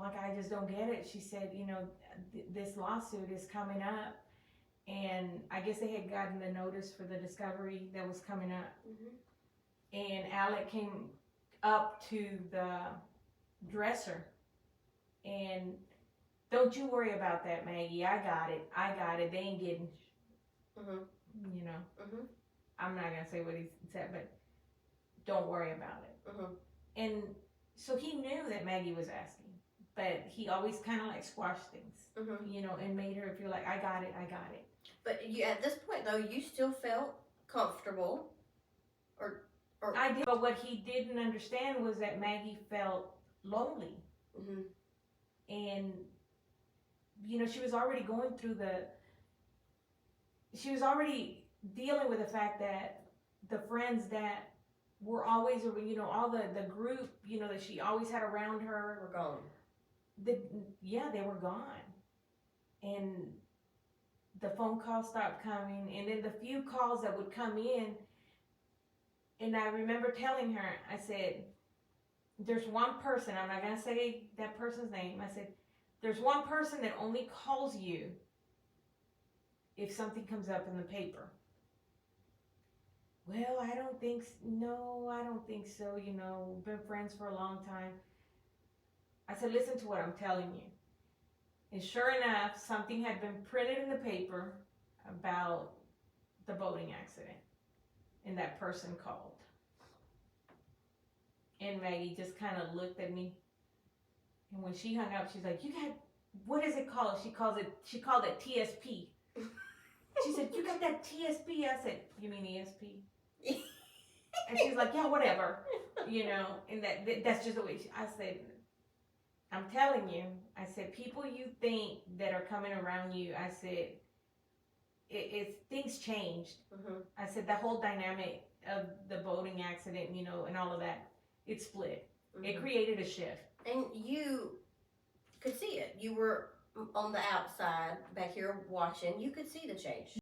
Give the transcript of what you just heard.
like, I just don't get it. She said, you know, this lawsuit is coming up, and I guess they had gotten the notice for the discovery that was coming up. And Alec came up to the dresser and, don't you worry about that, Maggie. I got it. They ain't getting, you know. I'm not gonna say what he said, but don't worry about it. And so he knew that Maggie was asking, but he always kind of like squashed things, you know, and made her feel like, I got it. But you, at this point though, you still felt comfortable, or I did, but what he didn't understand was that Maggie felt lonely, and you know, she was already dealing with the fact that the friends that were always, you know, all the group, you know, that she always had around her were gone. They were gone. And the phone calls stopped coming, and then the few calls that would come in, and I remember telling her, I said, there's one person, I'm not gonna say that person's name, I said, there's one person that only calls you if something comes up in the paper. Well, I don't think so, you know, we've been friends for a long time. I said, listen to what I'm telling you. And sure enough, something had been printed in the paper about the boating accident, and that person called. And Maggie just kind of looked at me, and when she hung up, she's like, what is it called? She called it TSP. She said, you got that TSP? I said, you mean ESP? And she's like, yeah, whatever, you know. And that's just the way I said, I'm telling you, I said, people you think that are coming around you, I said, it's things changed. I said, the whole dynamic of the boating accident, you know, and all of that, it split. It created a shift. And you could see it. You were on the outside back here watching. You could see the change.